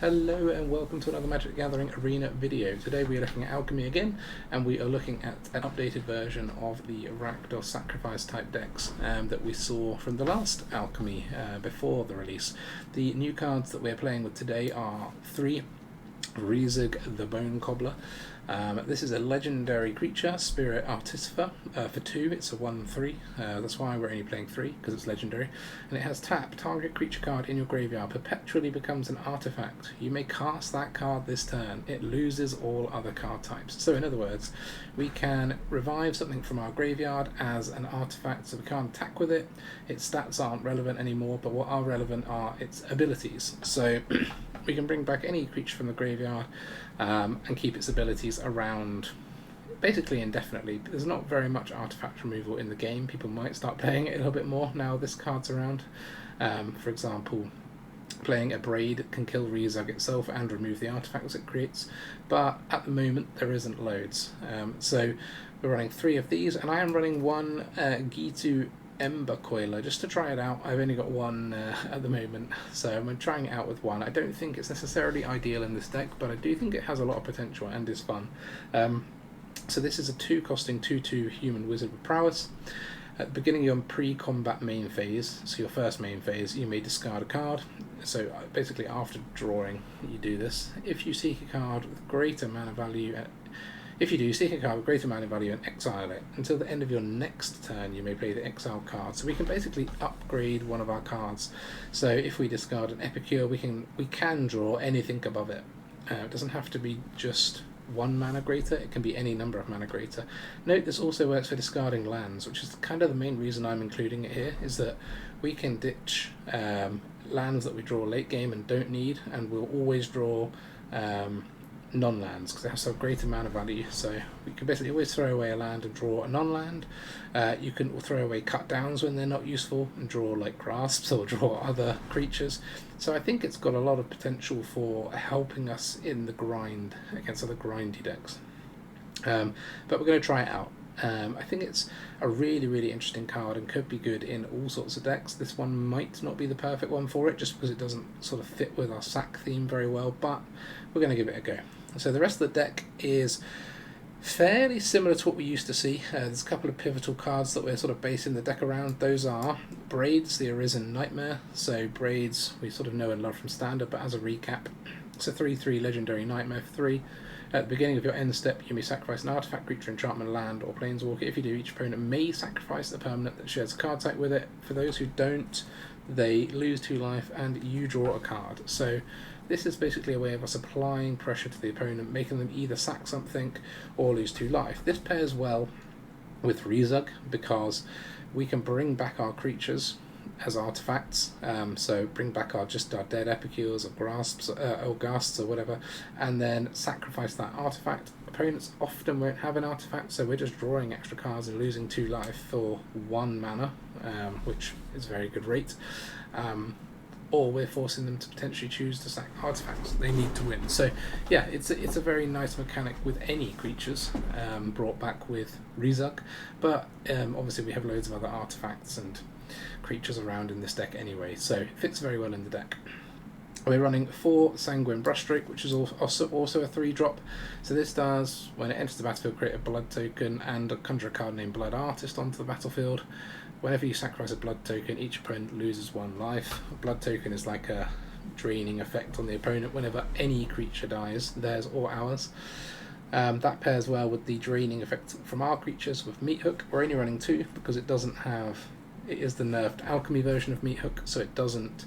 Hello and welcome to another Magic the Gathering Arena video. Today we are looking at Alchemy again, and we are looking at an updated version of the Rakdos Sacrifice type decks that we saw from the last Alchemy before the release. The new cards that we're playing with today are 3 Reezug the Bonecobbler. This is a legendary creature, Spirit Artificer. For 2, it's a 1/3. That's why we're only playing 3, because it's legendary. And it has tap. Target creature card in your graveyard perpetually becomes an artifact. You may cast that card this turn. It loses all other card types. So in other words, we can revive something from our graveyard as an artifact, so we can't attack with it. Its stats aren't relevant anymore, but what are relevant are its abilities. So we can bring back any creature from the graveyard and keep its abilities around basically indefinitely. There's not very much artifact removal in the game. People might start playing it a little bit more now this card's around. For example, playing a Braid can kill Reezug itself and remove the artifacts it creates, but at the moment there isn't loads. So we're running 3 of these, and I am running one Ghitu Embercoiler just to try it out. I've only got one at the moment, so I'm trying it out with one. I don't think it's necessarily ideal in this deck, but I do think it has a lot of potential and is fun. So this is a 2 costing 2/2 human wizard with prowess. At the beginning of your pre-combat main phase, so your first main phase, you may discard a card. So basically after drawing you do this. If you seek a card with greater mana value, if you do, seek a card with greater mana value and exile it. Until the end of your next turn you may play the exile card. So we can basically upgrade one of our cards. So if we discard an Epicure, we can draw anything above it. It doesn't have to be just 1 mana greater, it can be any number of mana greater. Note this also works for discarding lands, which is kind of the main reason I'm including it here, is that we can ditch lands that we draw late game and don't need, and we'll always draw non-lands because they have some greater mana value. So we can basically always throw away a land and draw a non-land. You can throw away cut downs when they're not useful and draw like grasps or draw other creatures. So I think it's got a lot of potential for helping us in the grind against other grindy decks. But we're going to try it out. I think it's a really interesting card and could be good in all sorts of decks. This one might not be the perfect one for it just because it doesn't sort of fit with our sack theme very well, but we're going to give it a go. So the rest of the deck is fairly similar to what we used to see. There's a couple of pivotal cards that we're sort of basing the deck around. Those are Braids, the Arisen Nightmare. So Braids we sort of know and love from Standard, but as a recap, it's a 3/3 legendary Nightmare for 3. At the beginning of your end step, you may sacrifice an artifact, creature, enchantment, land, or planeswalker. If you do, each opponent may sacrifice a permanent that shares a card type with it. For those who don't, they lose 2 life and you draw a card. So this is basically a way of us applying pressure to the opponent, making them either sack something or lose 2 life. This pairs well with Reezug because we can bring back our creatures as artifacts, so bring back our dead Epicures or Grasps or Ghasts or whatever, and then sacrifice that artifact. Opponents often won't have an artifact, so we're just drawing extra cards and losing 2 life for 1 mana, which is a very good rate. Or we're forcing them to potentially choose to sack artifacts they need to win. So yeah, it's a very nice mechanic with any creatures brought back with Reezug, but obviously we have loads of other artifacts and creatures around in this deck anyway, so it fits very well in the deck. We're running 4 Sanguine Brushstroke, which is also a 3-drop. So this does, when it enters the battlefield, create a blood token and conjure a card named Blood Artist onto the battlefield. Whenever you sacrifice a blood token, each opponent loses 1 life. A blood token is like a draining effect on the opponent whenever any creature dies, theirs or ours. That pairs well with the draining effect from our creatures with Meathook. We're only running 2 because it doesn't have... It is the nerfed Alchemy version of Meathook, so it doesn't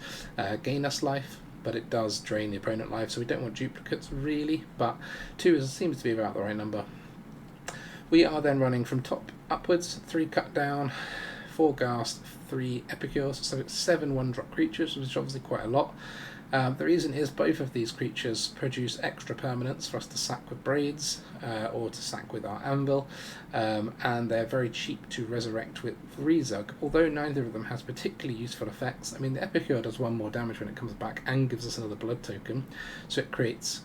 gain us life, but it does drain the opponent life, so we don't want duplicates really, but 2 seems to be about the right number. We are then running from top upwards, 3 cut down, 4 Ghast, 3 Epicures, so it's 7 1-drop creatures, which is obviously quite a lot. The reason is both of these creatures produce extra permanents for us to sack with Braids or to sack with our Anvil, and they're very cheap to resurrect with Reezug, although neither of them has particularly useful effects. I mean, the Epicure does 1 more damage when it comes back and gives us another blood token, so it creates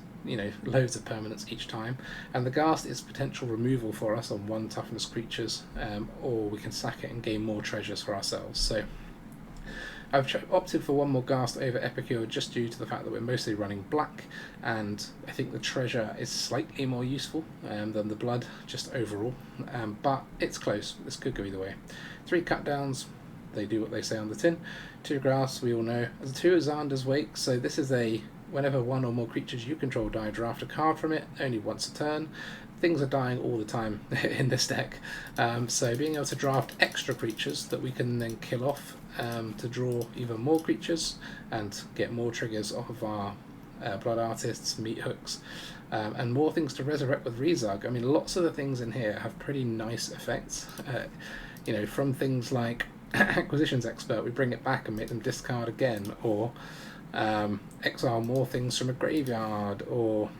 loads of permanents each time, and the Ghast is potential removal for us on 1 toughness creatures, or we can sack it and gain more treasures for ourselves. So I've opted for one more Ghast over Epicure just due to the fact that we're mostly running black, and I think the treasure is slightly more useful than the blood, just overall. But it's close. This could go either way. 3 cut downs. They do what they say on the tin. 2 grass, we all know. There's 2 Xander's Wake, so this is a whenever one or more creatures you control die, draft a card from it, only once a turn. Things are dying all the time in this deck, so being able to draft extra creatures that we can then kill off to draw even more creatures and get more triggers off of our Blood Artists, Meathooks, and more things to resurrect with Reezug. I mean, lots of the things in here have pretty nice effects. You know, from things like Acquisitions Expert, we bring it back and make them discard again, or exile more things from a graveyard, or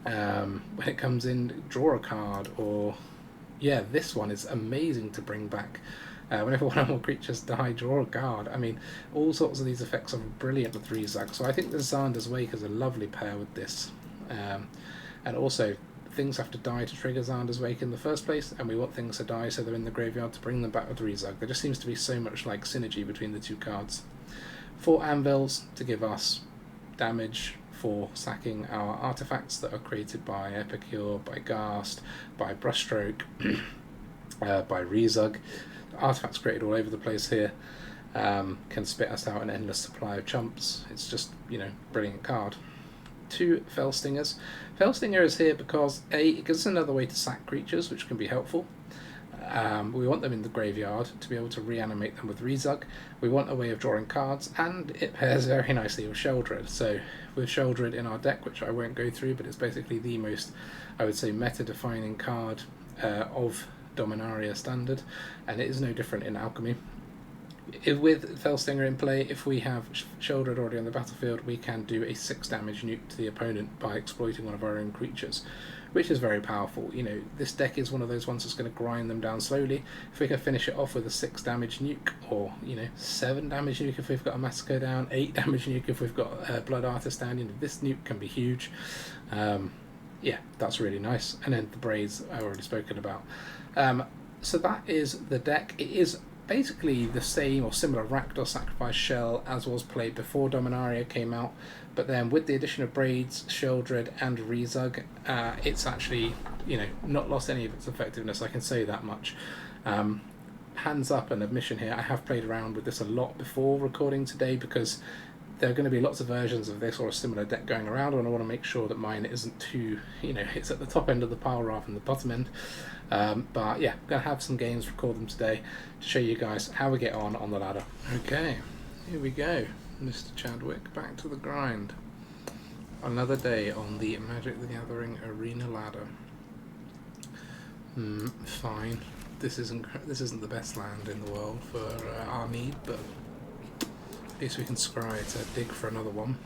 when it comes in, draw a card, or yeah, this one is amazing to bring back. Whenever one or more creatures die, draw a card. I mean, all sorts of these effects are brilliant with Reezug, so I think the Xander's Wake is a lovely pair with this. And also, things have to die to trigger Xander's Wake in the first place, and we want things to die so they're in the graveyard to bring them back with Reezug. There just seems to be so much like synergy between the 2 cards. 4 anvils to give us damage for sacking our artifacts that are created by Epicure, by Ghast, by Brushstroke, by Reezug. Artifacts created all over the place here can spit us out an endless supply of chumps. It's just, you know, brilliant card. 2 Fellstingers. Fellstinger is here because A, it gives us another way to sack creatures, which can be helpful. We want them in the graveyard to be able to reanimate them with Reezug. We want a way of drawing cards, and it pairs very nicely with Sheoldred. So with Sheoldred in our deck, which I won't go through, but it's basically the most, I would say, meta-defining card of Dominaria standard, and it is no different in Alchemy. With Fellstinger in play, if we have Sheoldred already on the battlefield, we can do a 6 damage nuke to the opponent by exploiting one of our own creatures, which is very powerful. You know, this deck is one of those ones that's going to grind them down slowly. If we can finish it off with a 6 damage nuke, or, you know, 7 damage nuke if we've got a Massacre down, 8 damage nuke if we've got a Blood Artist down, you know, this nuke can be huge. Yeah, that's really nice. And then the Braids I've already spoken about. So that is the deck. It is basically the same or similar Rakdos Sacrifice shell as was played before Dominaria came out, but then with the addition of Braids, Sheoldred and Reezug, it's actually, you know, not lost any of its effectiveness, I can say that much. Hands up, an admission here, I have played around with this a lot before recording today because there are going to be lots of versions of this or a similar deck going around, and I want to make sure that mine isn't too, you know, it's at the top end of the pile rather than the bottom end. But yeah, I'm going to have some games, record them today to show you guys how we get on the ladder. Okay, here we go. Mr. Chadwick, back to the grind. Another day on the Magic the Gathering Arena ladder. Fine. This isn't the best land in the world for our need, but at least we can scry to dig for another one.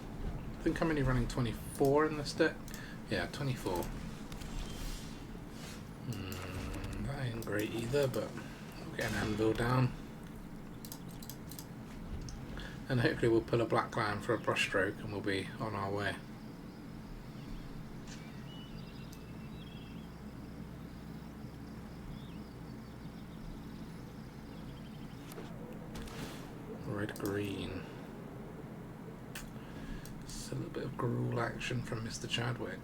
I think I'm only running 24 in this deck. Yeah, 24. That ain't great either, but we'll get an anvil down. And hopefully we'll pull a black land for a Brushstroke and we'll be on our way. Red-green. Just a little bit of gruel action from Mr. Chadwick.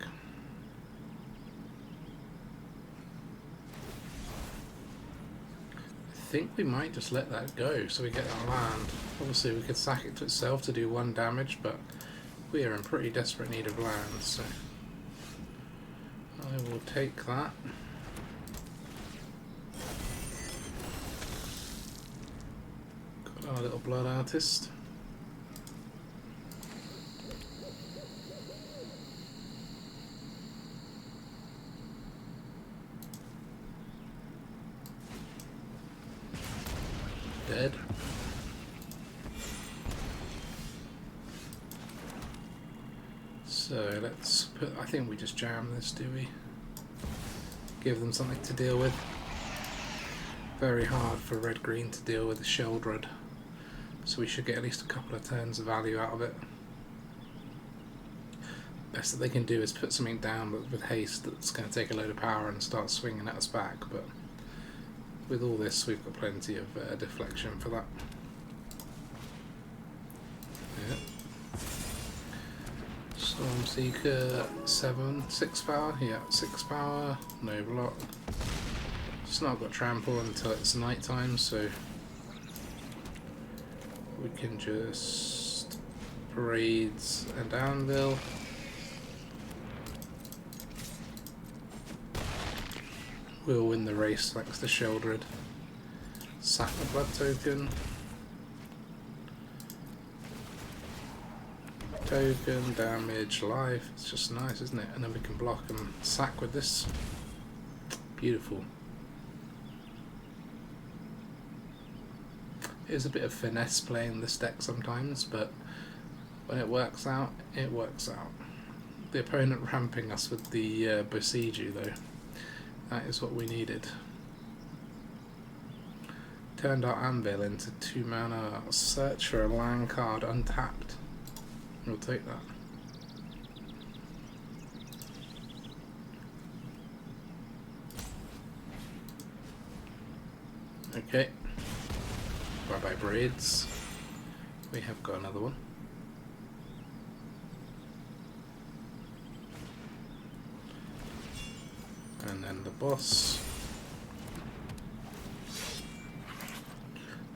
I think we might just let that go so we get our land. Obviously we could sack it to itself to do 1 damage, but we are in pretty desperate need of land, so I will take that. Got our little Blood Artist. Dead. So let's put, I think we just jam this, do we? Give them something to deal with. Very hard for red-green to deal with the Sheoldred, so we should get at least a couple of turns of value out of it. Best that they can do is put something down with haste that's going to take a load of power and start swinging at us back, but with all this we've got plenty of deflection for that. Yeah. Stormseeker 6 power, yeah, 6 power, no block. It's not got trample until it's night time, so we can just Braids and Anvil. We'll win the race thanks to Sheoldred. Sack the blood token. Token, damage, life. It's just nice, isn't it? And then we can block and sack with this. Beautiful. It is a bit of finesse playing this deck sometimes, but when it works out, it works out. The opponent ramping us with the Besiege though. That is what we needed. Turned our Anvil into 2 mana. Search for a land card untapped. We'll take that. Okay. Bye bye Braids. We have got another one. And then the boss.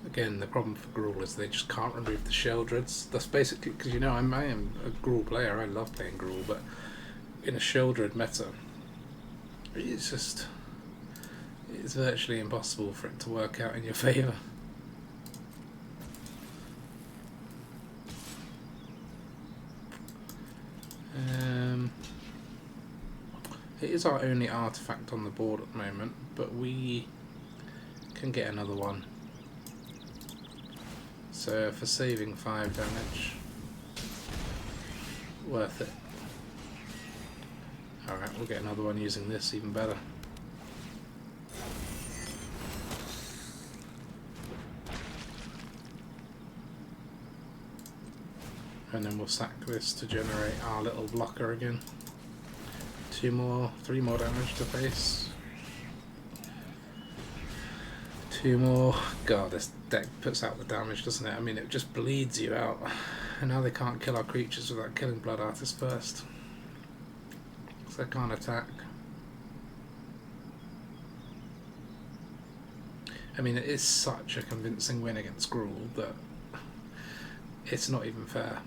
Again, the problem for Gruul is they just can't remove the Sheoldreds. That's basically because, you know, I am a Gruul player. I love playing Gruul, but in a Sheoldred meta, it's virtually impossible for it to work out in your favour. It is our only artifact on the board at the moment, but we can get another one. So for saving 5 damage, worth it. Alright, we'll get another one using this, even better. And then we'll sack this to generate our little blocker again. 3 more damage to face. 2 more. God, this deck puts out the damage, doesn't it? I mean, it just bleeds you out. And now they can't kill our creatures without killing Blood Artist first. So they can't attack. I mean, it is such a convincing win against Gruul that it's not even fair.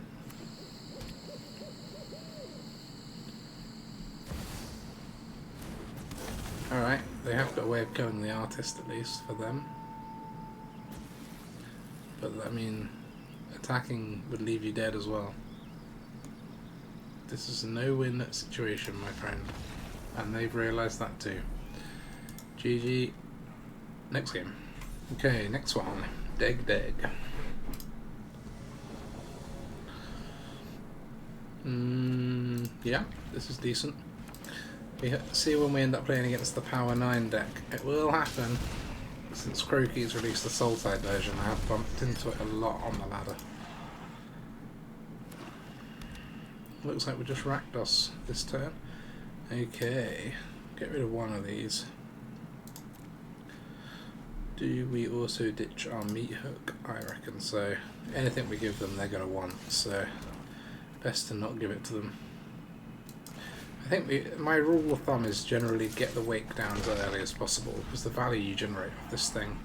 Alright, they have got a way of killing the artist at least for them. But I mean, attacking would leave you dead as well. This is a no-win situation, my friend. And they've realised that too. GG. Next game. Okay, next one. Deg. Yeah, this is decent. We see when we end up playing against the Power 9 deck. It will happen. Since Croaky's released the Soultide version, I have bumped into it a lot on the ladder. Looks like we're just Rakdos this turn. Okay, get rid of one of these. Do we also ditch our Meathook? I reckon so. Anything we give them, they're going to want, so best to not give it to them. I think my rule of thumb is generally get the wake down as early as possible, because the value you generate with this thing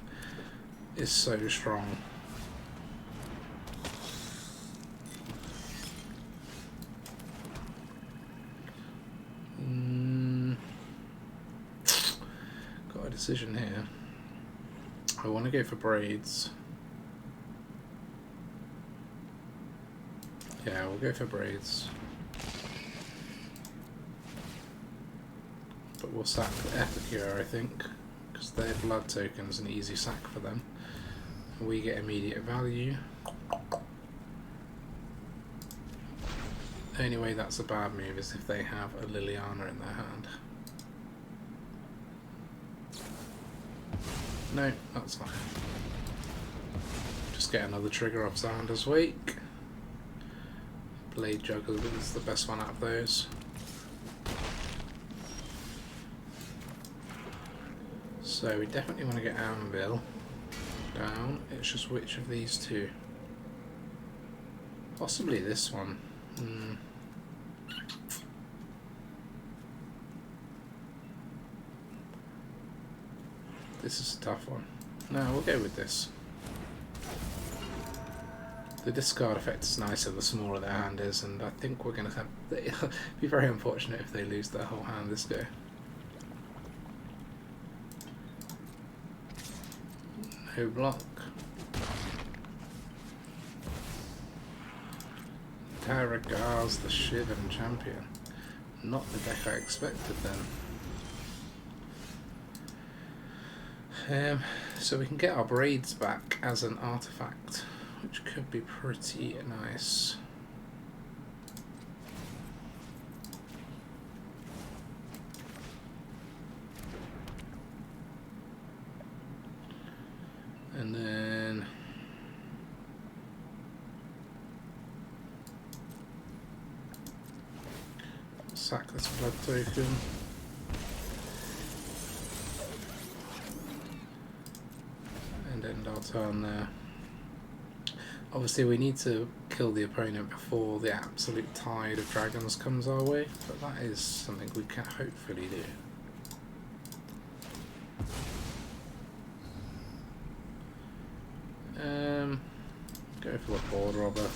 is so strong. Got a decision here. I want to go for Braids. Yeah, we'll go for Braids. But we'll sack the Epicure, I think, because their blood token's an easy sack for them. We get immediate value. The only way that's a bad move is if they have a Liliana in their hand. No, that's fine. Just get another trigger off Xander's Wake. Blade Juggler is the best one out of those. So we definitely want to get Anvil down. It's just which of these two. Possibly this one. This is a tough one. No, we'll go with this. The discard effect is nicer the smaller their hand is, and I think we're going to have... It'll be very unfortunate if they lose their whole hand this go. No block. Rakdos, the Shivan champion. Not the deck I expected then. So we can get our Braids back as an artifact, which could be pretty nice. And then sack this blood token. And end our turn there. Obviously we need to kill the opponent before the absolute tide of dragons comes our way, but that is something we can hopefully do. Go for the board robber.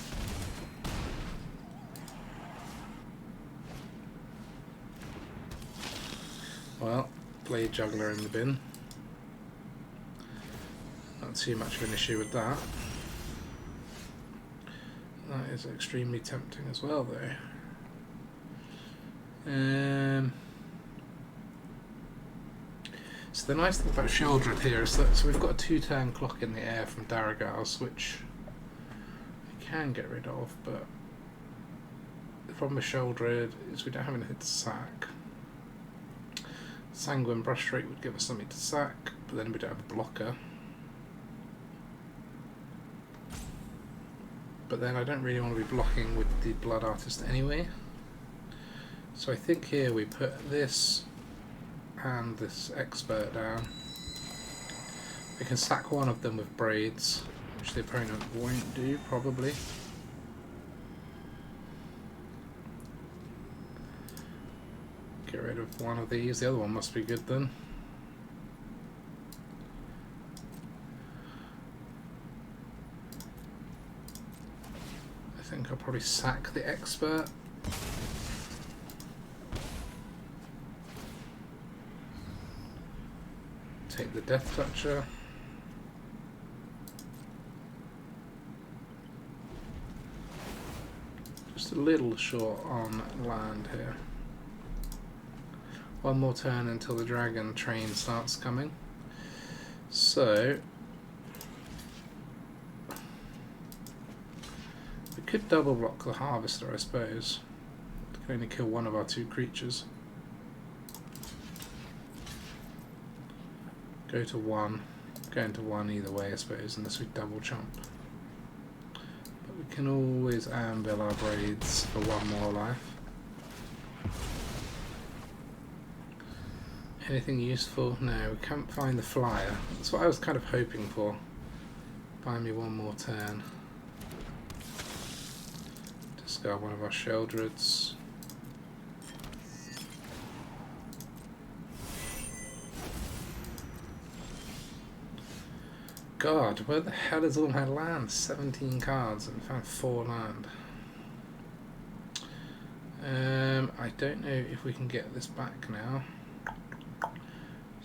Well, Blade Juggler in the bin. Not too much of an issue with that. That is extremely tempting as well, though. So the nice thing about Sheoldred here is that we've got a 2-turn clock in the air from Rakdos, which we can get rid of, but the problem with Sheoldred is we don't have anything to sack. Sanguine Brushstroke would give us something to sack, but then we don't have a blocker. But then I don't really want to be blocking with the Blood Artist anyway. So I think here we put this and this Expert down. We can sack one of them with Braids, which the opponent won't do, probably. Get rid of one of these, the other one must be good then. I think I'll probably sack the Expert. Take the Death Toucher. Just a little short on land here. One more turn until the dragon train starts coming. So we could double block the Harvester, I suppose. We can only kill one of our 2 creatures. Go to 1. Go into 1 either way, I suppose, unless we double chomp. But we can always anvil our Braids for 1 more life. Anything useful? No, we can't find the flyer. That's what I was kind of hoping for. Buy me 1 more turn. Discard one of our Sheoldreds. God, where the hell is all my land? 17 cards and found 4 land. I don't know if we can get this back now.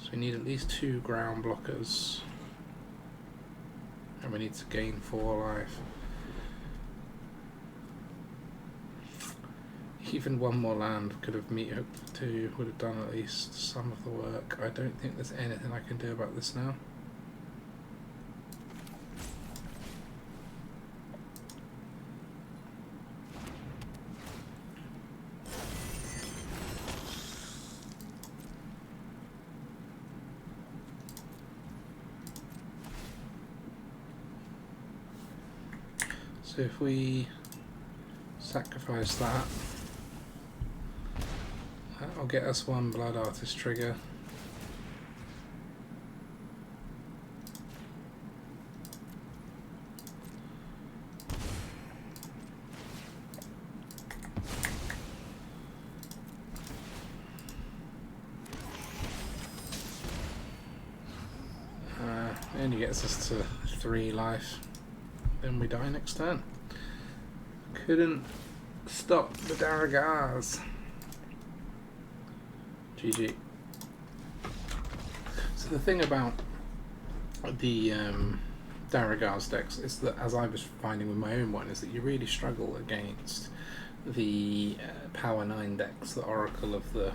So we need at least 2 ground blockers. And we need to gain 4 life. Even 1 more land could have Meathook 2, would have done at least some of the work. I don't think there's anything I can do about this now. So if we sacrifice that, that'll get us 1 Blood Artist trigger. only gets us to 3 life. Then we die next turn. Couldn't stop the Daragars. GG. So the thing about the Daragars decks is that, as I was finding with my own one, is that you really struggle against the Power 9 decks, the Oracle of the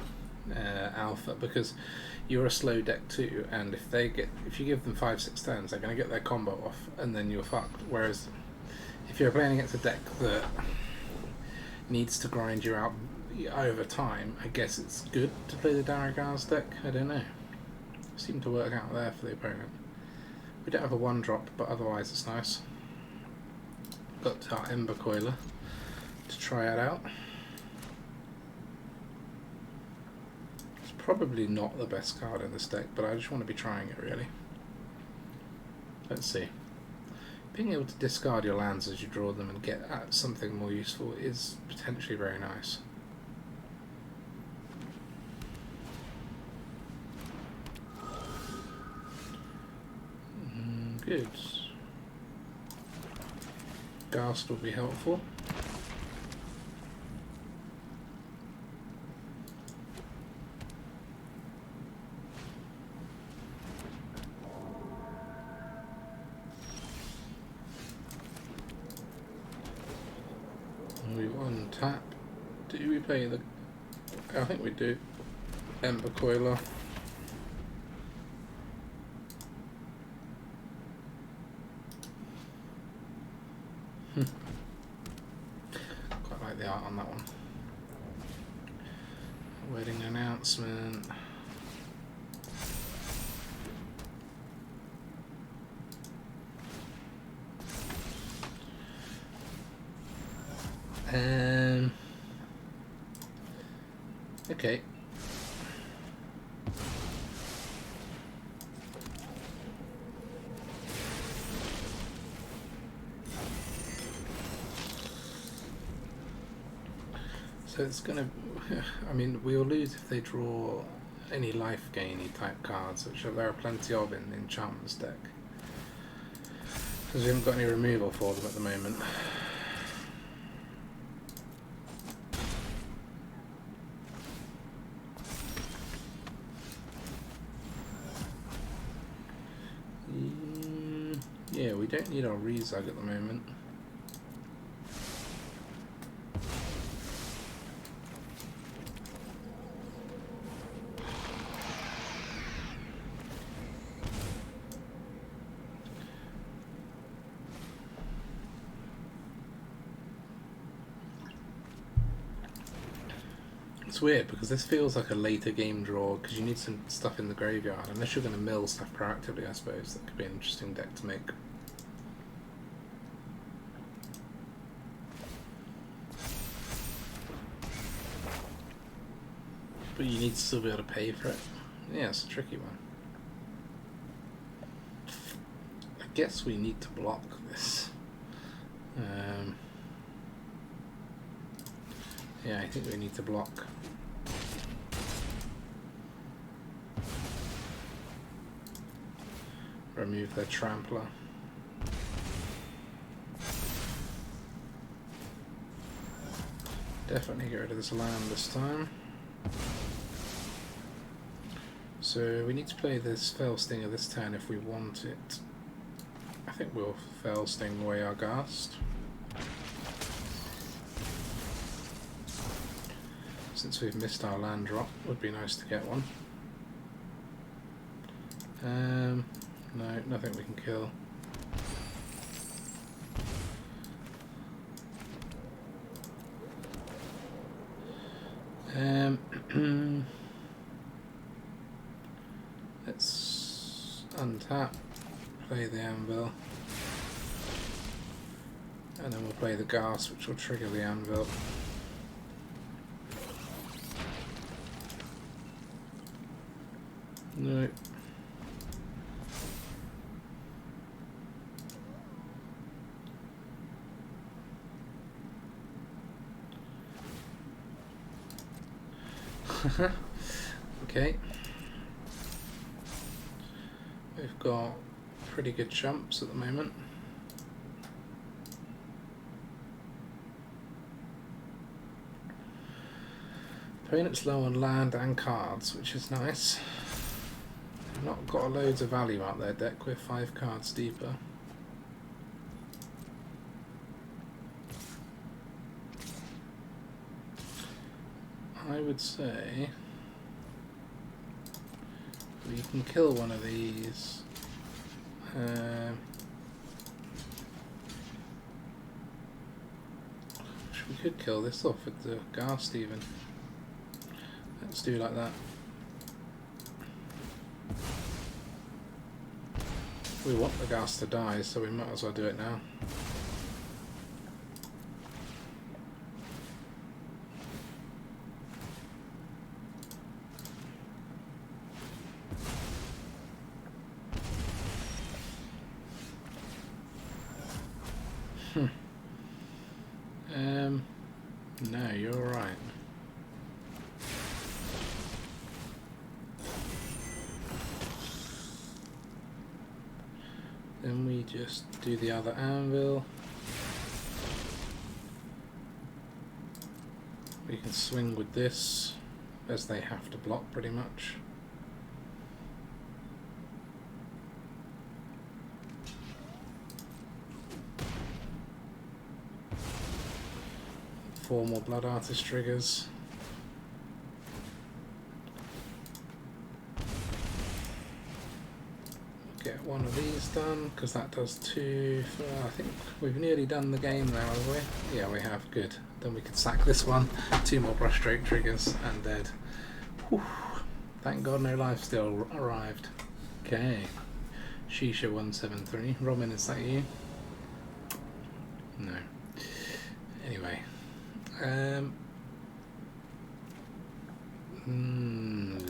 Alpha, because you're a slow deck too, and if you give them 5-6 turns, they're going to get their combo off, and then you're fucked. Whereas if you're playing against a deck that needs to grind you out over time, I guess it's good to play the Daragars deck. I don't know. Seemed to work out there for the opponent. We don't have a 1-drop, but otherwise it's nice. Got our Embercoiler to try it out. It's probably not the best card in this deck, but I just want to be trying it really. Let's see. Being able to discard your lands as you draw them and get at something more useful is potentially very nice. Good. Ghast will be helpful. We untap. Do we play the... I think we do. Embercoiler. Quite like the art on that one. Wedding announcement. Okay. So it's gonna, I mean, we'll lose if they draw any life gainy type cards, which there are plenty of in the Enchantments deck. Because we haven't got any removal for them at the moment. Yeah, we don't need our Reezug at the moment. It's weird because this feels like a later game draw because you need some stuff in the graveyard. Unless you're going to mill stuff proactively, I suppose that could be an interesting deck to make. But you need to still be able to pay for it. Yeah, it's a tricky one. I guess we need to block this. Yeah, I think we need to block. Remove their Trampler. Definitely get rid of this land this time. So we need to play this Fell Stinger this turn if we want it. I think we'll Fell Sting away our Ghast. Since we've missed our land drop, would be nice to get one. No, nothing we can kill. Let's untap, play the Anvil, and then we'll play the Ghast, which will trigger the Anvil. No. Okay. We've got pretty good chumps at the moment. Opponent's low on land and cards, which is nice. They've not got loads of value out their deck. We're 5 cards deeper. I would say we can kill one of these. We could kill this off with the Ghast even. Let's do like that. We want the Ghast to die, so we might as well do it now. No, you're right. Then we just do the other anvil. We can swing with this, as they have to block pretty much. Four more Blood Artist triggers. Get one of these done, because that does 2. I think we've nearly done the game now, have we? Yeah, we have. Good. Then we can sack this one. 2 more Brushstroke triggers and dead. Whew. Thank God no life still arrived. Okay. Shisha173. Robin, is that you? No. Anyway.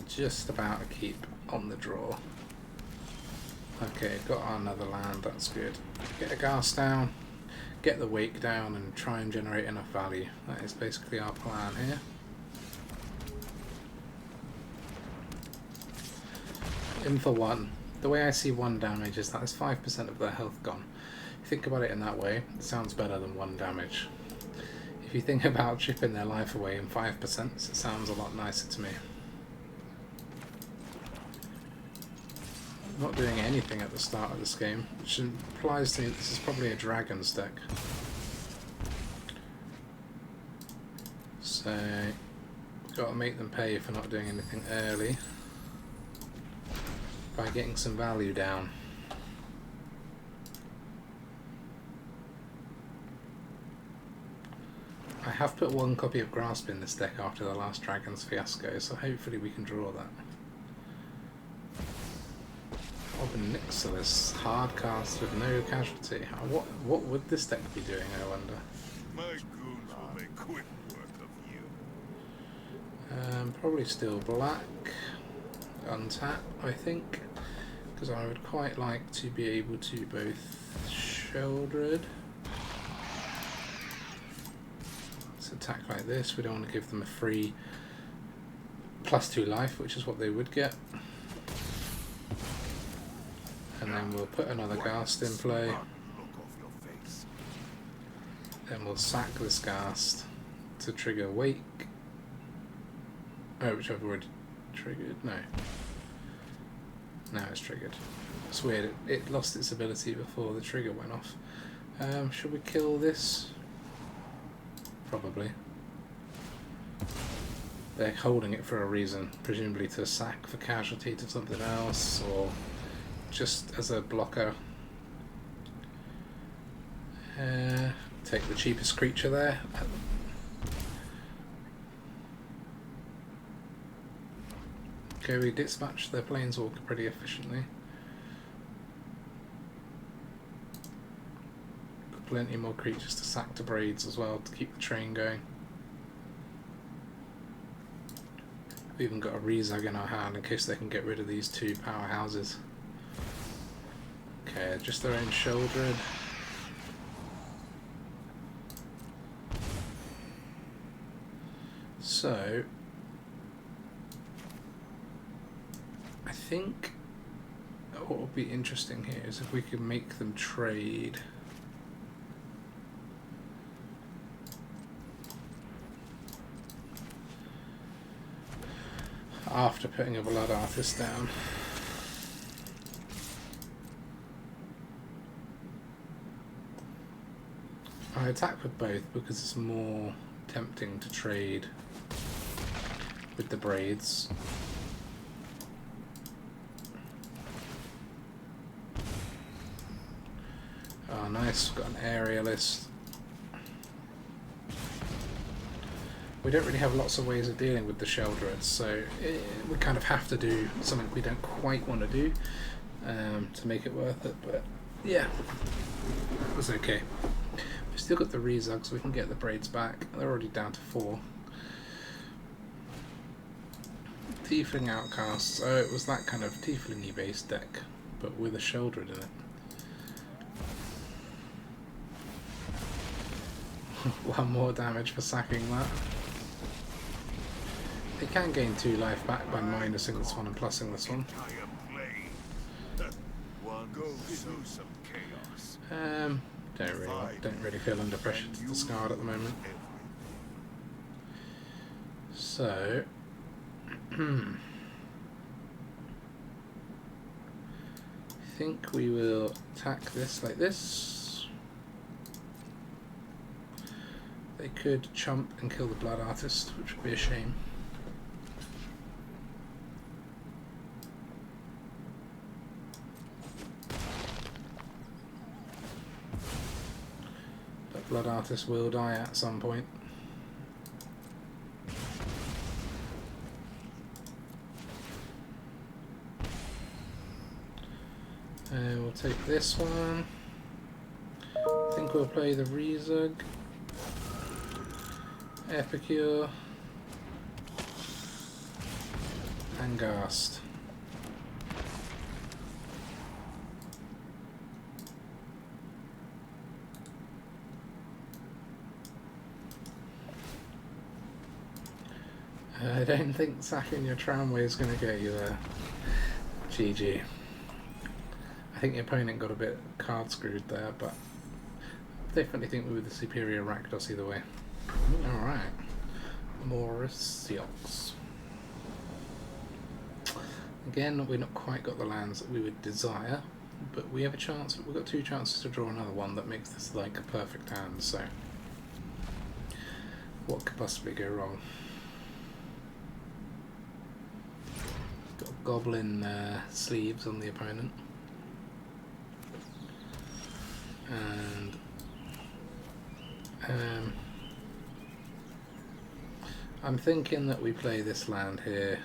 Just about to keep on the draw. Okay, got another land, that's good. Get a Ghast down, get the Wake down, and try and generate enough value. That is basically our plan here. In for 1. The way I see 1 damage is that is 5% of their health gone. If you think about it in that way, it sounds better than 1 damage. If you think about chipping their life away in 5%, it sounds a lot nicer to me. I'm not doing anything at the start of this game, which implies to me this is probably a Dragon's deck. So, got to make them pay for not doing anything early by getting some value down. I have put 1 copy of Grasp in this deck after the last Dragon's fiasco, so hopefully we can draw that. Nixilis, hard cast with no casualty. What would this deck be doing, I wonder? My goons will make quick work of you. Probably still black. Untap, I think. Because I would quite like to be able to both Sheoldred. Let's attack like this. We don't want to give them a free +2 life, which is what they would get. And then we'll put another Ghast in play. Then we'll sack this Ghast to trigger Wake. Oh, which I've already triggered. No. Now it's triggered. It's weird. It lost its ability before the trigger went off. Should we kill this? Probably. They're holding it for a reason. Presumably to sack for casualty to something else, or just as a blocker. Take the cheapest creature there. Okay, we dispatch their Planeswalker pretty efficiently. Got plenty more creatures to sack to Braids as well to keep the train going. We've even got a Reezug in our hand in case they can get rid of these 2 powerhouses. Okay, just their own Sheoldred. So, I think what would be interesting here is if we could make them trade. After putting a Blood Artist down. I attack with both because it's more tempting to trade with the Braids. Oh nice, got an Aerialist. We don't really have lots of ways of dealing with the Sheoldred, so we kind of have to do something we don't quite want to do to make it worth it, but yeah, it was okay. We've still got the Reezug, so we can get the Braids back. They're already down to 4. Tiefling Outcasts. Oh, it was that kind of Tiefling-y based deck, but with a Sheoldred in it. One more damage for sacking that. They can gain 2 life back by minusing this one and plussing this one. Don't really feel under pressure to discard at the moment. So I think we will attack this like this. They could chump and kill the Blood Artist, which would be a shame. But Blood Artist will die at some point. And we'll take this one. I think we'll play the Reezug, Epicure, and Ghast. I don't think sacking your tramway is going to get you there. GG. I think the opponent got a bit card screwed there, but I definitely think we were the superior Rakdos either way. Alright. Morris. Again, we've not quite got the lands that we would desire, but we have a chance. We've got 2 chances to draw another one that makes this like a perfect hand, so what could possibly go wrong? Got Goblin sleeves on the opponent. And I'm thinking that we play this land here.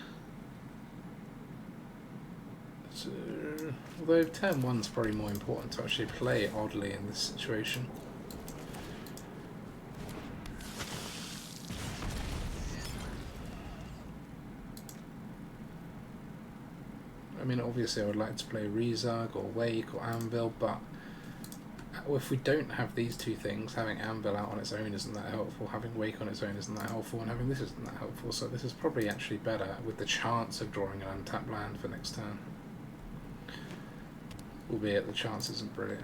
So, although turn 1's probably more important to actually play oddly in this situation. I mean, obviously I would like to play Reezug or Wake or Anvil, but if we don't have these 2 things, having Anvil out on its own isn't that helpful, having Wake on its own isn't that helpful, and having this isn't that helpful, so this is probably actually better with the chance of drawing an untapped land for next turn. Albeit the chance isn't brilliant.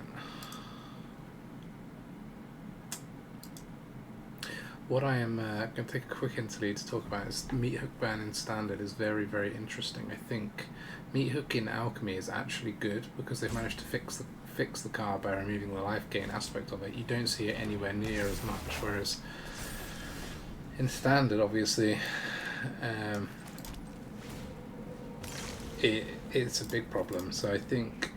What I am going to take a quick interlude to talk about is Meathook ban in Standard is very, very interesting. I think Meathook in Alchemy is actually good because they've managed to fix the card by removing the life gain aspect of it. You don't see it anywhere near as much, whereas in Standard, obviously, it's a big problem. So I think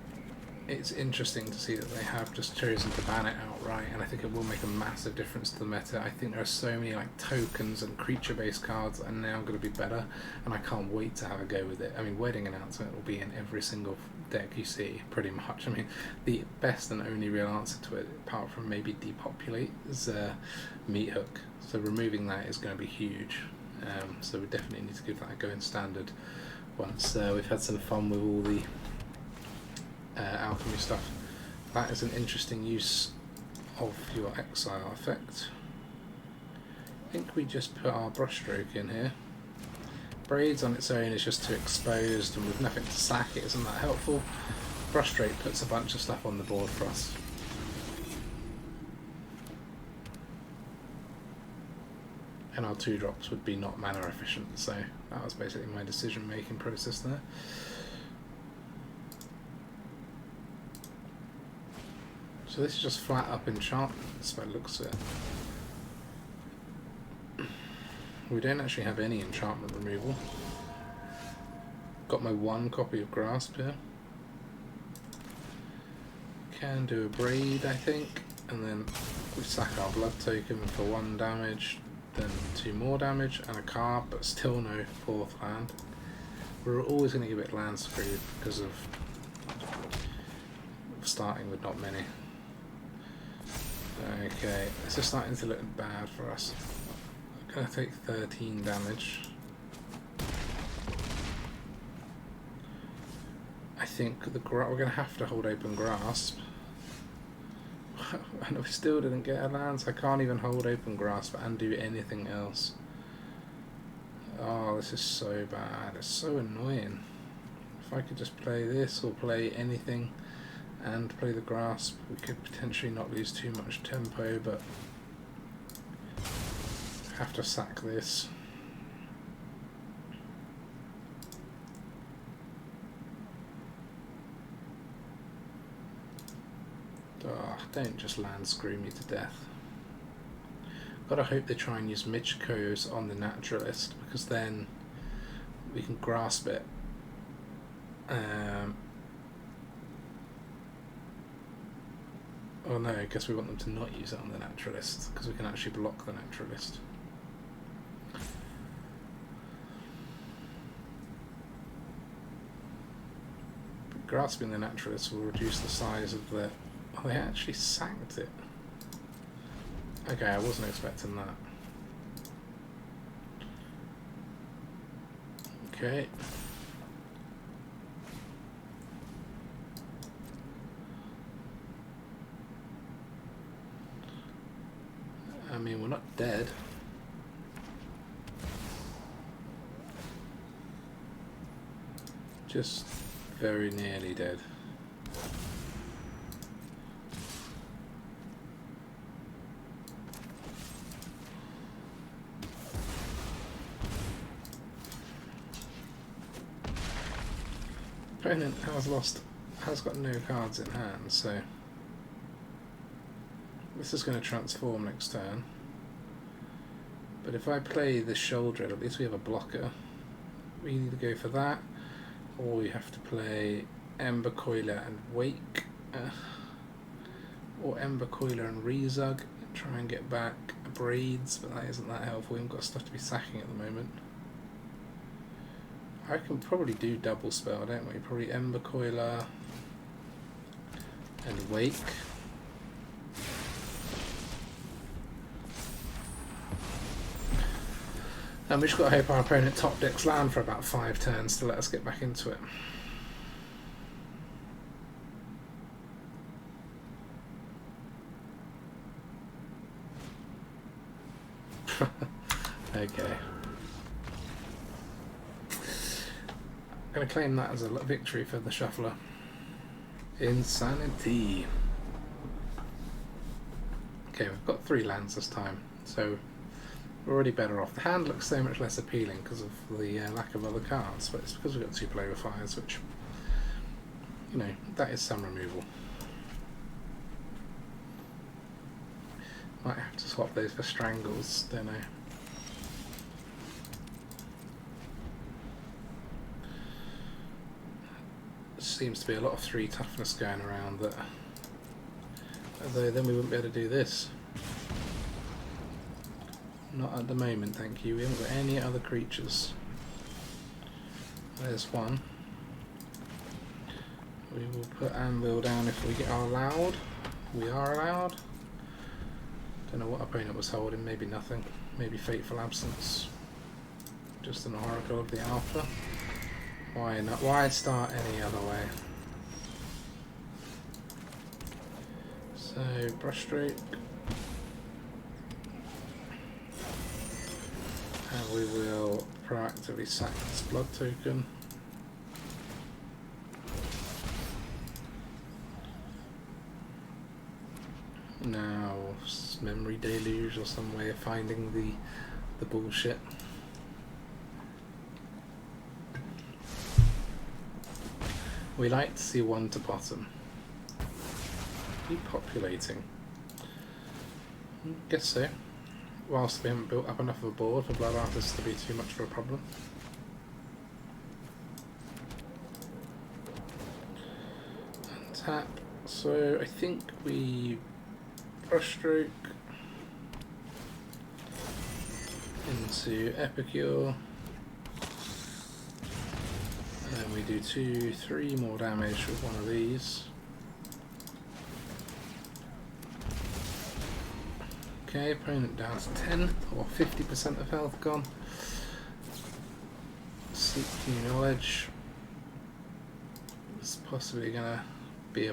it's interesting to see that they have just chosen to ban it outright, and I think it will make a massive difference to the meta. I think there are so many like tokens and creature-based cards that are now going to be better, and I can't wait to have a go with it. I mean, Wedding Announcement will be in every single deck you see, pretty much. I mean, the best and only real answer to it, apart from maybe Depopulate, is Meathook. So removing that is going to be huge. So we definitely need to give that a go in Standard once we've had some fun with all the Alchemy stuff. That is an interesting use of your exile effect. I think we just put our Brushstroke in here. Braids on its own is just too exposed, and with nothing to sack it isn't that helpful. Brushstroke puts a bunch of stuff on the board for us. And our 2-drops would be not mana efficient, so that was basically my decision making process there. So this is just flat up enchantment, that's what it looks at. We don't actually have any enchantment removal. Got my 1 copy of Grasp here. Can do a Braid, I think, and then we sack our blood token for 1 damage, then 2 more damage and a card, but still no 4th land. We're always going to get a bit land screwed because of starting with not many. Okay, this is starting to look bad for us. I'm going to take 13 damage. I think we're going to have to hold open Grasp. And we still didn't get a land, so I can't even hold open Grasp and do anything else. Oh, this is so bad. It's so annoying. If I could just play this or play anything and play the Grasp, we could potentially not lose too much tempo, but have to sack this. Oh, don't just land screw me to death. Gotta hope they try and use Michiko's on the Naturalist, because then we can grasp it. Oh no, I guess we want them to not use it on the Naturalist, because we can actually block the Naturalist. But grasping the Naturalist will reduce the size of the... Oh, they actually sacked it. Okay, I wasn't expecting that. Okay. I mean, we're not dead. Just very nearly dead. Opponent has got no cards in hand, so this is going to transform next turn. But if I play the Sheoldred, at least we have a blocker. We either go for that, or we have to play Embercoiler and Wake, or Embercoiler and Reezug, and try and get back Braids, but that isn't that helpful. We've got stuff to be sacking at the moment. I can probably do double spell, don't we? Probably Embercoiler and Wake. And we just got to hope our opponent top decks land for about 5 turns to let us get back into it. Okay. I'm going to claim that as a victory for the shuffler. Insanity. Okay, we've got 3 lands this time, so we're already better off. The hand looks so much less appealing because of the lack of other cards, but it's because we've got 2 Plague Fires, which, you know, that is some removal. Might have to swap those for Strangles, don't I? Seems to be a lot of 3 toughness going around, that although then we wouldn't be able to do this. Not at the moment, thank you. We haven't got any other creatures. There's one. We will put Anvil down if we are allowed. We are allowed. Don't know what opponent was holding, maybe nothing. Maybe Fateful Absence. Just an Oracle of the Alpha. Why not? Why start any other way? So, Brushstroke. And we will proactively sack this blood token. now memory deluge or some way of finding the bullshit. We like to see one to bottom. Keep populating. Guess so. Whilst we haven't built up enough of a board for Blood Artists to be too much of a problem. Untap. So I think we Brushstroke into Epicure. And then we do 2-3 more damage with one of these. Okay, opponent down to 10 or 50% of health gone. Seek New Knowledge. It's possibly gonna be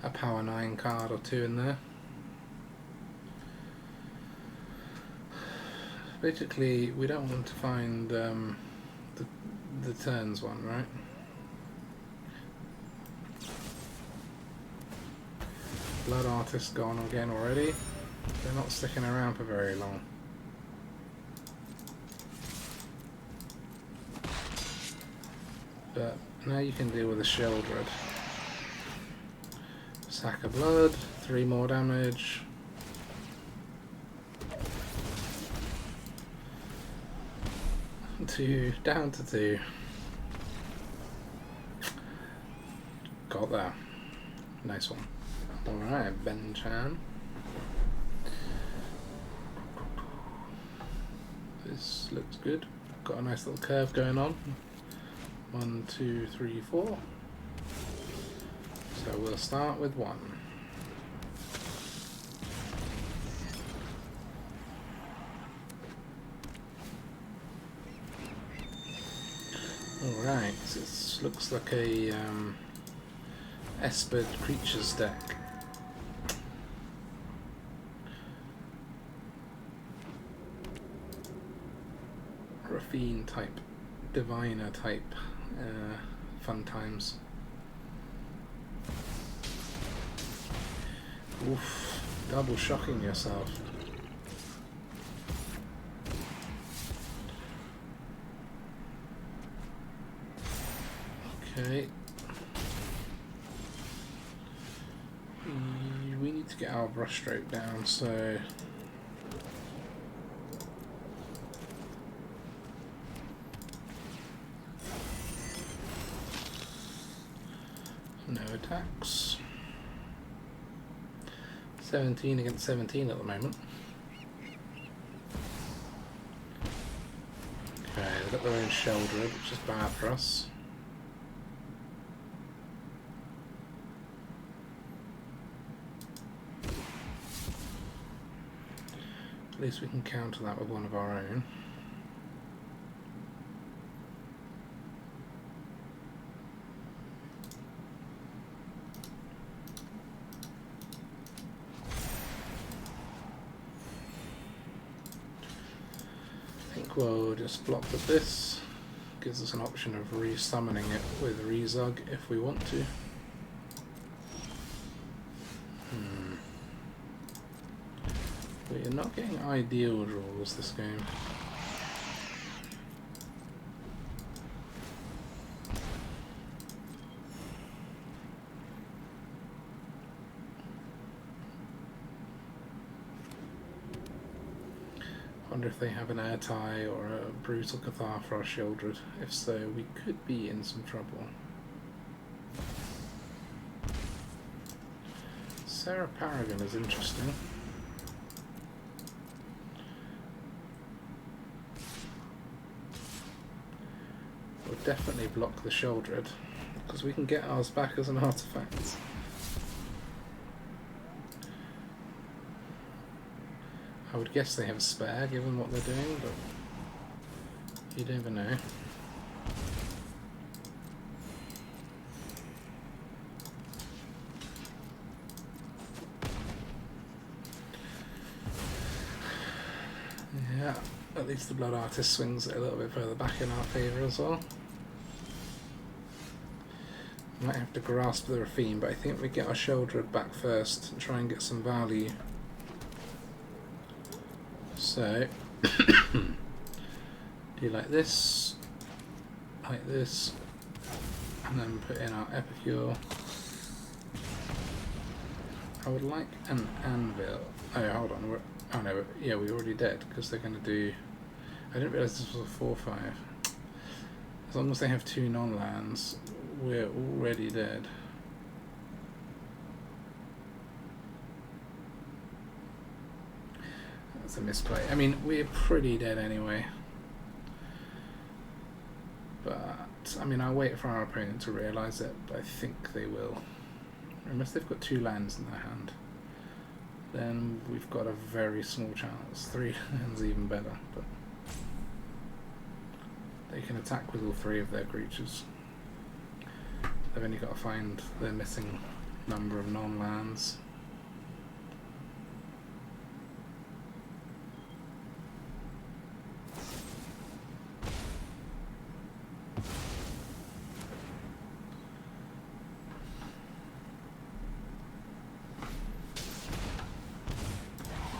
a power 9 card or two in there. Basically, we don't want to find the turns one, right? Blood Artist gone again already. They're not sticking around for very long. But now you can deal with a Sheoldred. Sack of Blood, 3 more damage. Down to 2. Got that. Nice one. Alright, Ben Chan. This looks good. Got a nice little curve going on. 1, 2, 3, 4. So we'll start with 1. Alright, so this looks like a Espered Creatures deck. Raffine type, Diviner type, fun times. Oof, double shocking yourself. Okay. We need to get our Brushstroke down, so no attacks. 17 against 17 at the moment. Okay, they've got their own Sheoldred, which is bad for us. At least we can counter that with one of our own. I think we'll just block with this. Gives us an option of re-summoning it with Reezug if we want to. But you're not getting ideal draws this game. Wonder if they have an air tie or a brutal Cathar for our Sheoldred. If so, we could be in some trouble. Sarah Paragon is interesting. We'll definitely block the Sheoldred because we can get ours back as an artifact. I would guess they have a spare given what they're doing, but you never know. Yeah, at least the Blood Artist swings it a little bit further back in our favour as well. Might have to grasp the Rafine, but I think we get our Sheoldred back first and try and get some value. So, do like this, and then put in our Epicure. I would like an Anvil. Oh, hold on. Oh no, yeah, we're already dead because they're going to do. I didn't realise this was a 4/5. As long as they have 2 non-lands, we're already dead. That's a misplay. I mean, we're pretty dead anyway. But, I mean, I'll wait for our opponent to realise it, but I think they will. Unless they've got 2 lands in their hand, then we've got a very small chance. 3 lands even better, but they can attack with all 3 of their creatures. They've only got to find their missing number of non-lands.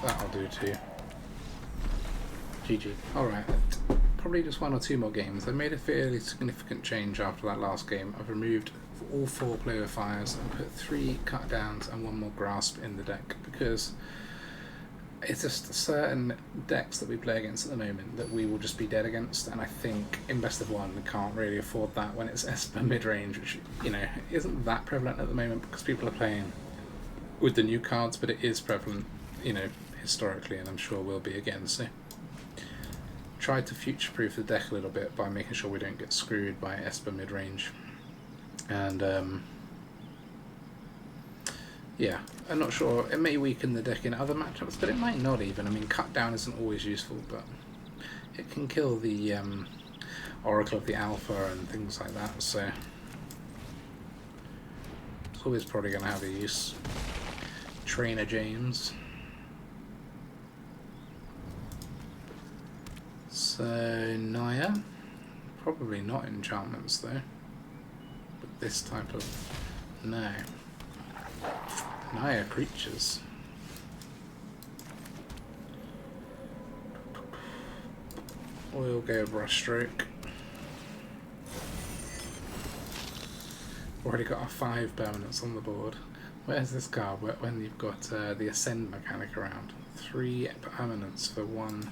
That'll do too. GG. Alright. Probably just 1 or 2 more games. I made a fairly significant change after that last game. I've removed all 4 player fires and put 3 cut downs and 1 more grasp in the deck, because it's just certain decks that we play against at the moment that we will just be dead against, and I think in best of 1 we can't really afford that when it's Esper mid-range, which, you know, isn't that prevalent at the moment because people are playing with the new cards, but it is prevalent, you know, historically, and I'm sure will be again. So tried to future-proof the deck a little bit by making sure we don't get screwed by Esper mid-range. And yeah, I'm not sure. It may weaken the deck in other matchups, but it might not even. I mean, cut down isn't always useful, but it can kill the Oracle of the Alpha and things like that, so it's always probably going to have a use. Trainer James. So, Naya. Probably not enchantments though. But this type of. No. Naya creatures. We'll go Brushstroke. Already got our 5 permanents on the board. Where's this card when you've got the Ascend mechanic around? 3 permanents for 1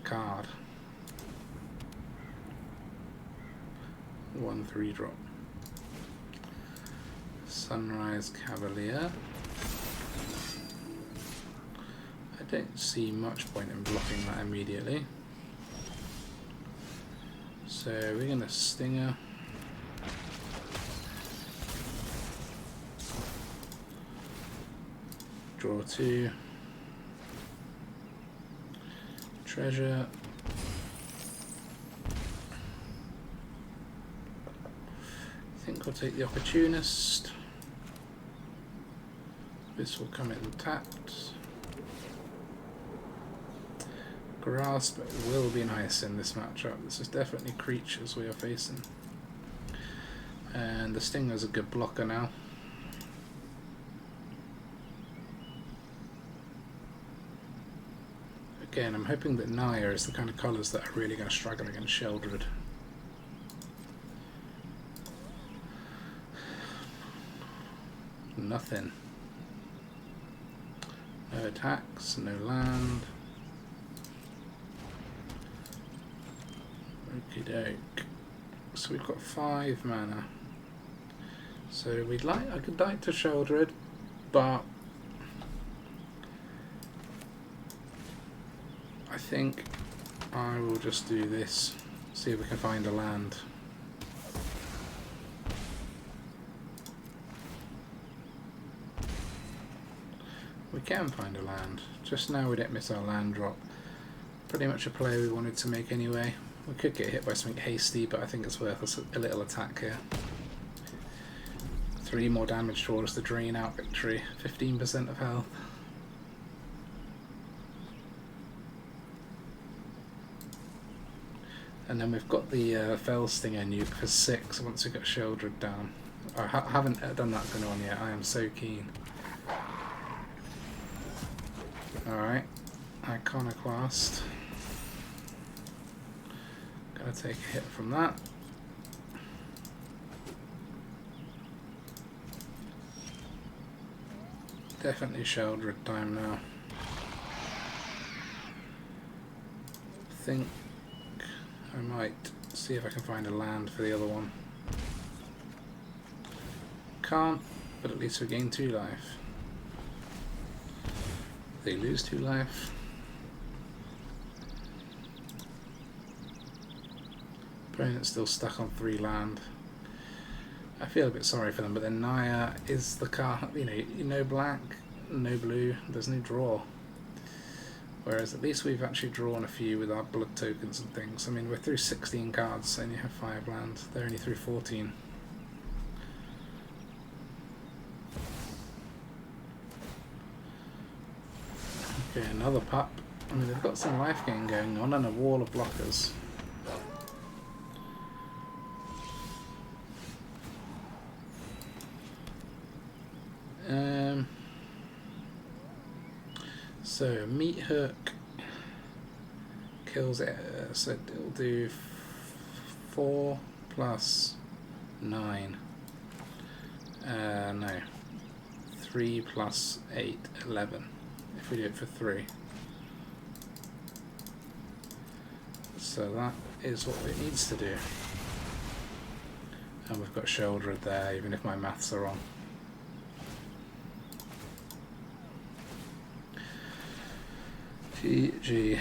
card. 1 3-drop. Sunrise Cavalier. I don't see much point in blocking that immediately. So we're going to Stinger. Draw 2. Treasure. I think I'll take the Opportunist. This will come in tapped. Grasp will be nice in this matchup. This is definitely creatures we are facing. And the Stinger's a good blocker now. Again, I'm hoping that Naya is the kind of colours that are really going to struggle against Sheoldred. Nothing. No attacks, no land. Okie doke. So we've got 5 mana. So I could like to Sheoldred, but I think I will just do this. See if we can find a land. We can find a land. Just now we didn't miss our land drop. Pretty much a play we wanted to make anyway. We could get hit by something hasty, but I think it's worth us a little attack here. 3 more damage towards the drain out victory. 15% of health. And then we've got the Fell Stinger nuke for 6 once we got Sheoldred down. I haven't done that going on yet. I am so keen. Alright. Iconoclast. Gonna take a hit from that. Definitely Sheoldred time now. I think I might see if I can find a land for the other one. Can't, but at least we gain 2 life. They lose 2 life. Opponent's still stuck on 3 land. I feel a bit sorry for them, but then Naya is the card, no black, no blue, there's no draw. Whereas at least we've actually drawn a few with our blood tokens and things. I mean, we're through 16 cards, and you have 5 lands. They're only through 14. Okay, another pup. I mean, they've got some life gain going on and a wall of blockers. So Meathook kills it, so it'll do 4 plus 9. No, 3 plus 8, 11. If we do it for 3. So that is what it needs to do. And we've got Sheoldred there, even if my maths are wrong. GG.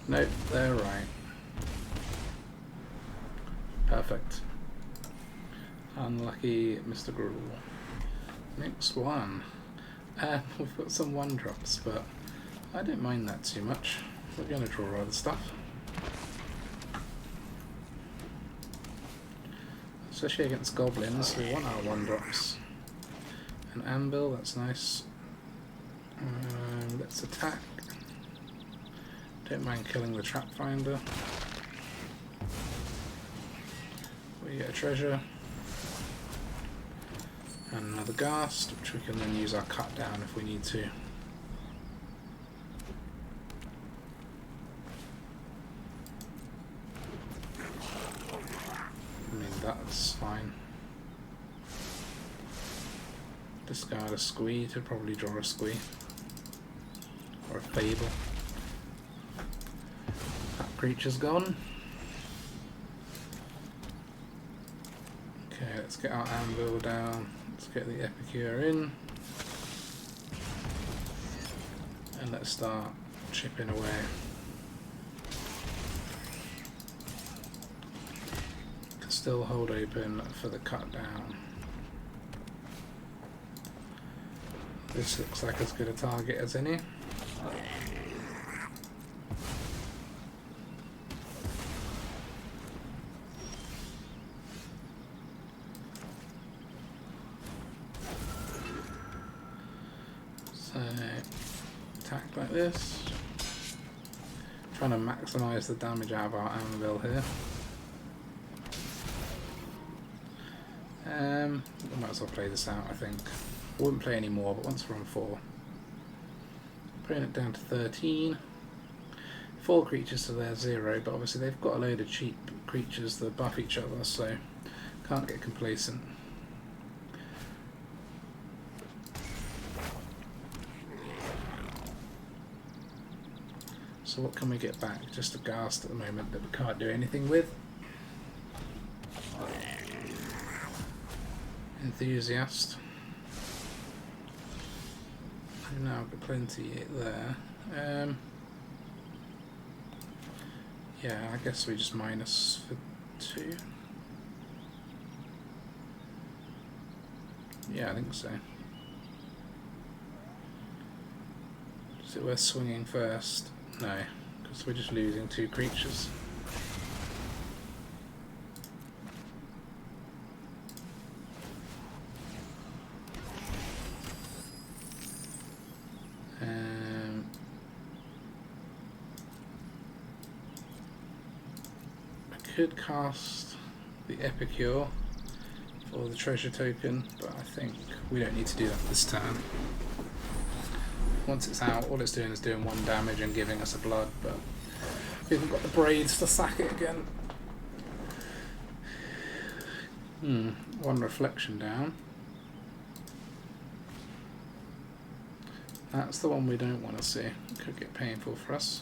Nope, they're right. Perfect. Unlucky Mr. Gruel. Next one. We've got some 1-drops, but I don't mind that too much. We're going to draw other stuff. Especially against goblins, we want our 1-drops. An anvil, that's nice. Let's attack. Don't mind killing the trap finder. We get a treasure. And another ghast, which we can then use our cut down if we need to. I mean, that's fine. Discard a squee to probably draw a squee. Or a fable. That creature's gone. Okay, let's get our anvil down. Let's get the Epicure in. And let's start chipping away. Can still hold open for the cut down. This looks like as good a target as any. So, attack like this. Trying to maximise the damage out of our anvil here. We might as well play this out, I think. I wouldn't play any more, but once we're on 4. Bring it down to 13. 4 creatures to their 0, but obviously they've got a load of cheap creatures that buff each other, so can't get complacent. So what can we get back? Just a ghast at the moment that we can't do anything with. Enthusiast. I've now got plenty there. Yeah, I guess we just minus for 2. Yeah, I think so. Is it worth swinging first? No, because we're just losing 2 creatures. I could cast the Epicure for the treasure token, but I think we don't need to do that this turn. Once it's out, all it's doing is doing 1 damage and giving us a blood, but we haven't got the Braids to sack it again. 1 reflection down. That's the one we don't want to see. It could get painful for us.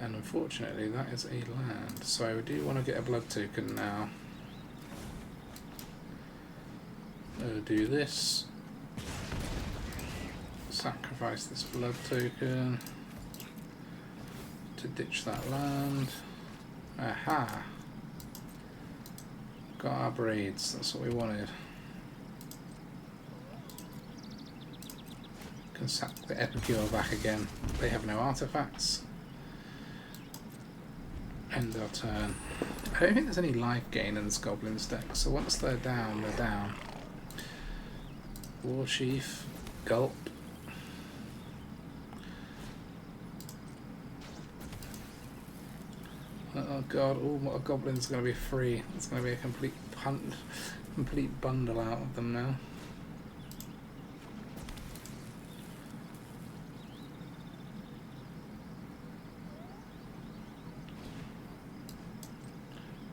And unfortunately that is a land, so we do want to get a blood token now. Do this. Sacrifice this blood token to ditch that land. Aha! Got our Braids, that's what we wanted. Can sack the Epicure back again. They have no artifacts. End our turn. I don't think there's any life gain in this Goblin's deck, so once they're down, they're down. War Chief, Gulp. Oh god, all my goblins are going to be free. It's going to be a complete bundle out of them now.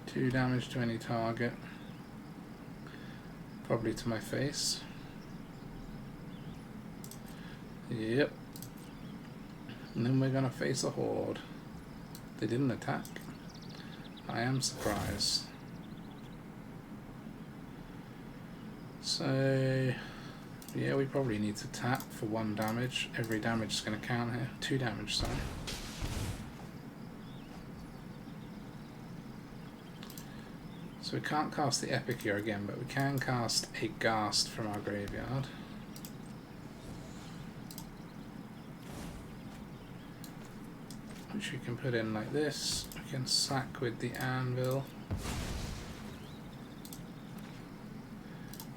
Two damage to any target. Probably to my face. Yep. And then we're going to face a horde. They didn't attack. I am surprised. So, yeah, we probably need to tap for 1 damage. Every damage is going to count here. 2 damage, sorry. So we can't cast the Epicure again, but we can cast a Ghast from our graveyard. Which we can put in like this. We can sack with the Anvil,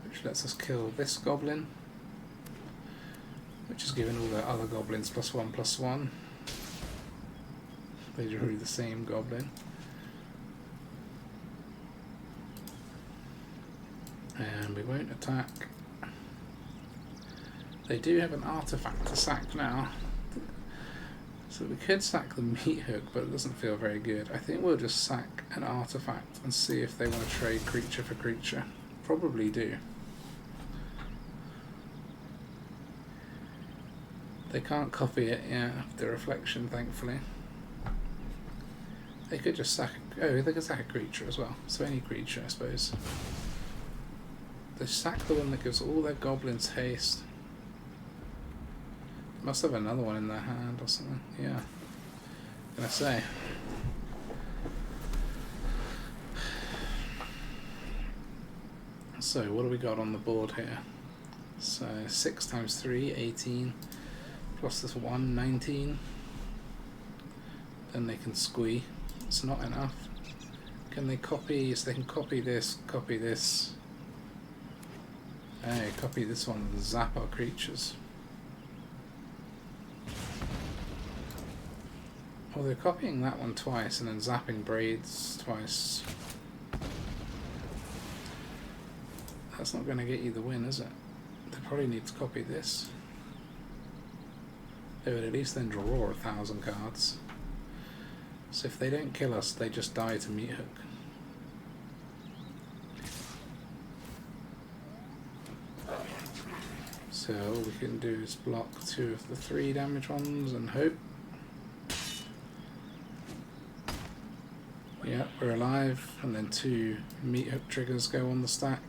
which lets us kill this goblin, which is giving all the other goblins +1/+1. They drew the same goblin. And we won't attack. They do have an artifact to sack now. So we could sack the Meathook, but it doesn't feel very good. I think we'll just sack an artifact and see if they want to trade creature for creature. Probably do. They can't copy it, yeah, the reflection, thankfully. They could just sack... Oh, they could sack a creature as well. So any creature, I suppose. They sack the one that gives all their goblins haste. Must have another one in their hand or something. Yeah. What can I say? So what do we got on the board here? So 6 times 3, 18. Plus this 1, 19. Then they can squee. It's not enough. Can they copy? So they can copy this, copy this. Hey, copy this one and zap our creatures. Well, they're copying that one twice and then zapping Braids twice. That's not going to get you the win, is it? They probably need to copy this. They would at least then draw 1,000 cards. So if they don't kill us, they just die to Meathook. So all we can do is block 2 of the 3 damage ones and hope. Yeah, we're alive, and then 2 Meathook triggers go on the stack.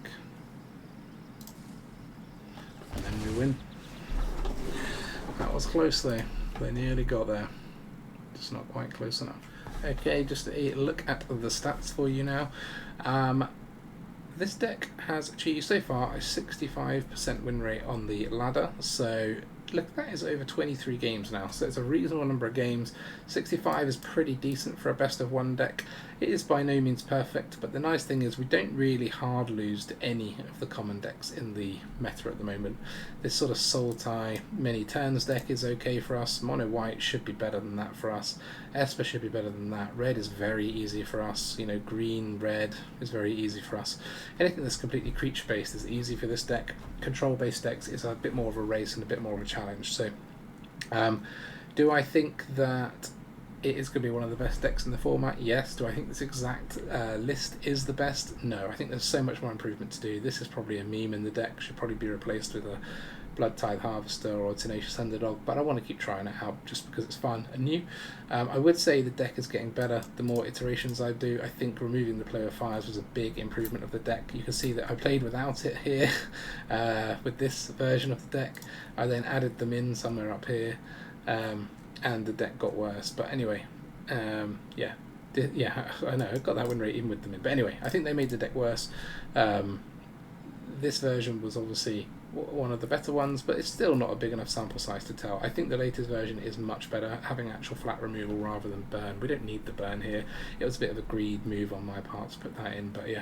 And then we win. That was close though. They nearly got there. Just not quite close enough. Okay, just a look at the stats for you now. This deck has achieved so far a 65% win rate on the ladder, so look, that is over 23 games now, so it's a reasonable number of games. 65 is pretty decent for a best of one deck. It is by no means perfect, but the nice thing is we don't really hard lose to any of the common decks in the meta at the moment. This sort of Sultai many turns deck is okay for us. Mono white should be better than that for us. Esper should be better than that. Red is very easy for us. You know, green, red is very easy for us. Anything that's completely creature based is easy for this deck. Control based decks is a bit more of a race and a bit more of a challenge. So, do I think that it is going to be one of the best decks in the format? Yes. Do I think this exact list is the best? No. I think there's so much more improvement to do. This is probably a meme in the deck. Should probably be replaced with a Blood Tithe Harvester or a Tenacious Underdog, but I want to keep trying it out just because it's fun and new. I would say the deck is getting better the more iterations I do. I think removing the Play of Fires was a big improvement of the deck. You can see that I played without it here with this version of the deck. I then added them in somewhere up here, and the deck got worse. But anyway, yeah, I know, I got that win rate even with them in. But anyway, I think they made the deck worse. This version was obviously one of the better ones, but it's still not a big enough sample size to tell. I think the latest version is much better, having actual flat removal rather than burn. We don't need the burn here. It was a bit of a greed move on my part to put that in, but yeah,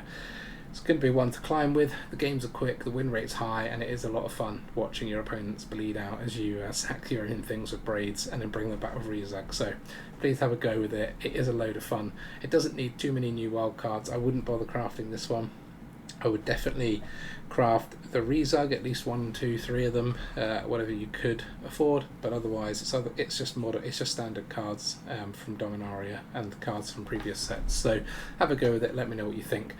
it's going to be one to climb with. The games are quick, the win rate's high, and it is a lot of fun watching your opponents bleed out as you sack your own things with Braids and then bring them back with Reezug. So please have a go with it. It is a load of fun. It doesn't need too many new wild cards. I wouldn't bother crafting this one. I would definitely craft the Reezug, at least 1, 2, 3 of them, whatever you could afford. But otherwise, it's just standard cards from Dominaria and the cards from previous sets. So have a go with it. Let me know what you think.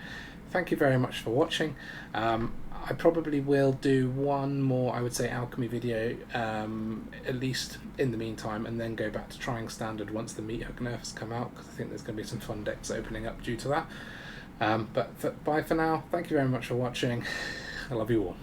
Thank you very much for watching. I probably will do one more, I would say, Alchemy video, at least in the meantime, and then go back to trying standard once the Meathook nerfs come out, because I think there's going to be some fun decks opening up due to that. Bye for now. Thank you very much for watching. I love you all.